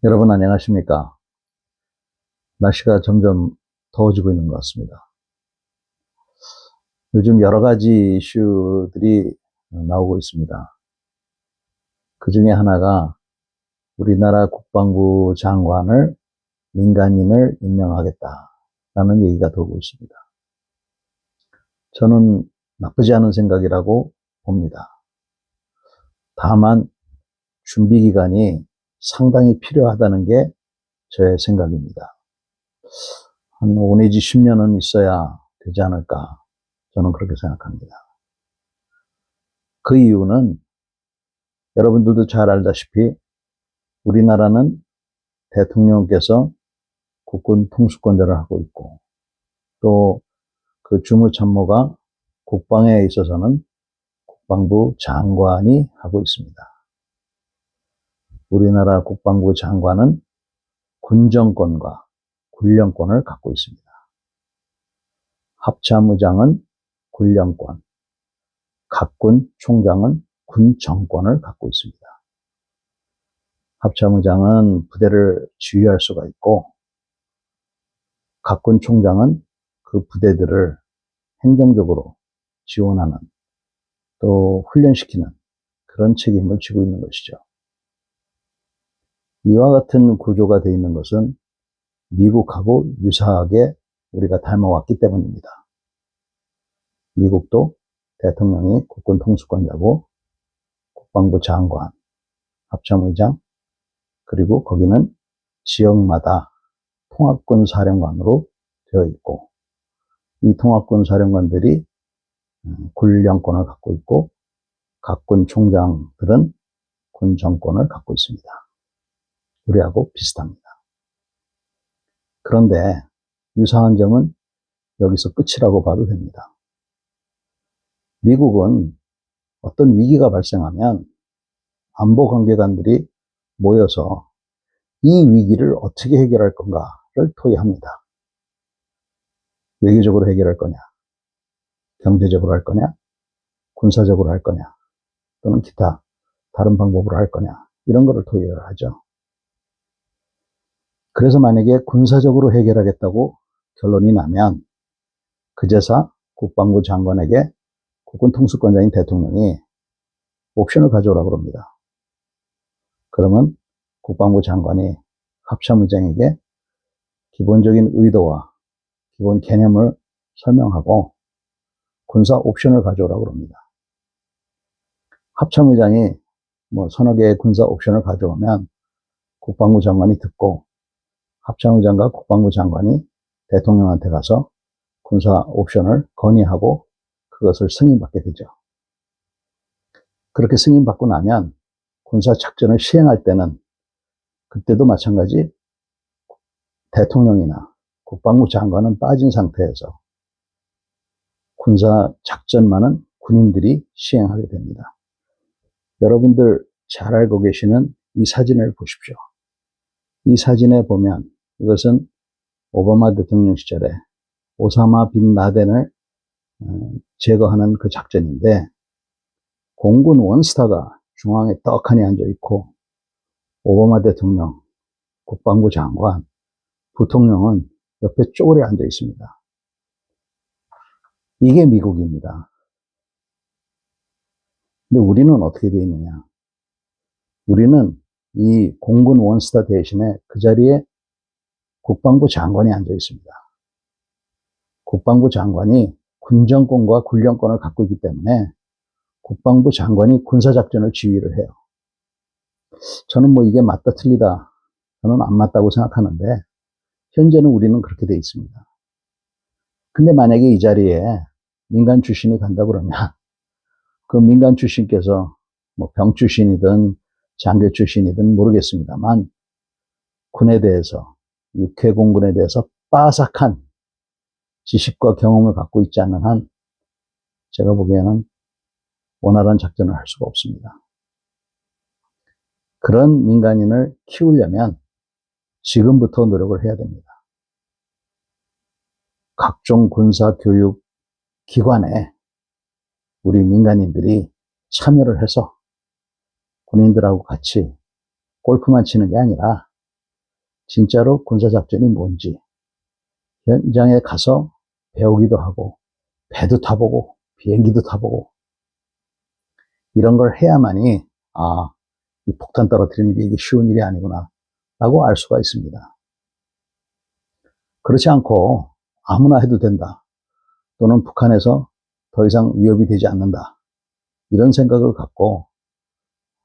여러분 안녕하십니까? 날씨가 점점 더워지고 있는 것 같습니다. 요즘 여러 가지 이슈들이 나오고 있습니다. 그 중에 하나가 우리나라 국방부 장관을 민간인을 임명하겠다라는 얘기가 돌고 있습니다. 저는 나쁘지 않은 생각이라고 봅니다. 다만 준비 기간이 상당히 필요하다는 게 저의 생각입니다. 한 5 내지 10년은 있어야 되지 않을까, 저는 그렇게 생각합니다. 그 이유는 여러분들도 잘 알다시피 우리나라는 대통령께서 국군 통수권자를 하고 있고, 또 그 주무참모가 국방에 있어서는 국방부 장관이 하고 있습니다. 우리나라 국방부 장관은 군정권과 군령권을 갖고 있습니다. 합참의장은 군령권, 각군 총장은 군정권을 갖고 있습니다. 합참의장은 부대를 지휘할 수가 있고, 각군 총장은 그 부대들을 행정적으로 지원하는, 또 훈련시키는 그런 책임을 지고 있는 것이죠. 이와 같은 구조가 되어 있는 것은 미국하고 유사하게 우리가 닮아왔기 때문입니다. 미국도 대통령이 국군 통수권자고 국방부 장관, 합참의장, 그리고 거기는 지역마다 통합군 사령관으로 되어 있고, 이 통합군 사령관들이 군령권을 갖고 있고, 각군 총장들은 군 정권을 갖고 있습니다. 우리하고 비슷합니다. 그런데 유사한 점은 여기서 끝이라고 봐도 됩니다. 미국은 어떤 위기가 발생하면 안보 관계관들이 모여서 이 위기를 어떻게 해결할 건가를 토의합니다. 외교적으로 해결할 거냐, 경제적으로 할 거냐, 군사적으로 할 거냐, 또는 기타 다른 방법으로 할 거냐, 이런 거를 토의를 하죠. 그래서 만약에 군사적으로 해결하겠다고 결론이 나면 그제서 국방부 장관에게 국군 통수권자인 대통령이 옵션을 가져오라고 합니다. 그러면 국방부 장관이 합참의장에게 기본적인 의도와 기본 개념을 설명하고 군사 옵션을 가져오라고 합니다. 합참의장이 서너 개의 군사 옵션을 가져오면 국방부 장관이 듣고 합참의장과 국방부 장관이 대통령한테 가서 군사 옵션을 건의하고 그것을 승인받게 되죠. 그렇게 승인받고 나면 군사 작전을 시행할 때는 그때도 마찬가지 대통령이나 국방부 장관은 빠진 상태에서 군사 작전만은 군인들이 시행하게 됩니다. 여러분들 잘 알고 계시는 이 사진을 보십시오. 이 사진에 보면 이것은 오바마 대통령 시절에 오사마 빈 라덴을 제거하는 그 작전인데, 공군 원스타가 중앙에 떡하니 앉아있고 오바마 대통령, 국방부 장관, 부통령은 옆에 쪼그려 앉아 있습니다. 이게 미국입니다. 근데 우리는 어떻게 되어 있느냐? 우리는 이 공군 원스타 대신에 그 자리에 국방부 장관이 앉아 있습니다. 국방부 장관이 군정권과 군령권을 갖고 있기 때문에 국방부 장관이 군사작전을 지휘를 해요. 저는 이게 맞다 틀리다, 저는 안 맞다고 생각하는데 현재는 우리는 그렇게 돼 있습니다. 근데 만약에 이 자리에 민간 출신이 간다 그러면 그 민간 출신께서 병 출신이든 장교 출신이든 모르겠습니다만 군에 대해서, 육해공군에 대해서 빠삭한 지식과 경험을 갖고 있지 않는 한 제가 보기에는 원활한 작전을 할 수가 없습니다. 그런 민간인을 키우려면 지금부터 노력을 해야 됩니다. 각종 군사 교육 기관에 우리 민간인들이 참여를 해서 군인들하고 같이 골프만 치는 게 아니라 진짜로 군사작전이 뭔지 현장에 가서 배우기도 하고 배도 타보고 비행기도 타보고 이런 걸 해야만이 이 폭탄 떨어뜨리는 게 이게 쉬운 일이 아니구나 라고 알 수가 있습니다. 그렇지 않고 아무나 해도 된다. 또는 북한에서 더 이상 위협이 되지 않는다. 이런 생각을 갖고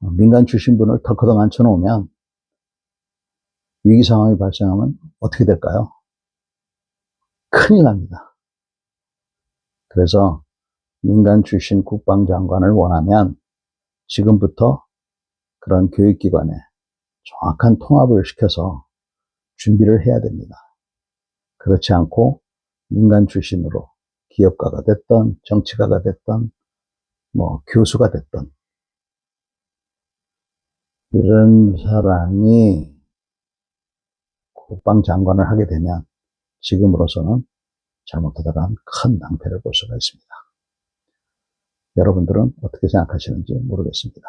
민간 출신 분을 덜커덩 앉혀놓으면 위기 상황이 발생하면 어떻게 될까요? 큰일 납니다. 그래서 민간 출신 국방장관을 원하면 지금부터 그런 교육기관에 정확한 통합을 시켜서 준비를 해야 됩니다. 그렇지 않고 민간 출신으로 기업가가 됐던 정치가가 됐던 교수가 됐던 이런 사람이 국방장관을 하게 되면 지금으로서는 잘못하다가 큰 낭패를 볼 수가 있습니다. 여러분들은 어떻게 생각하시는지 모르겠습니다.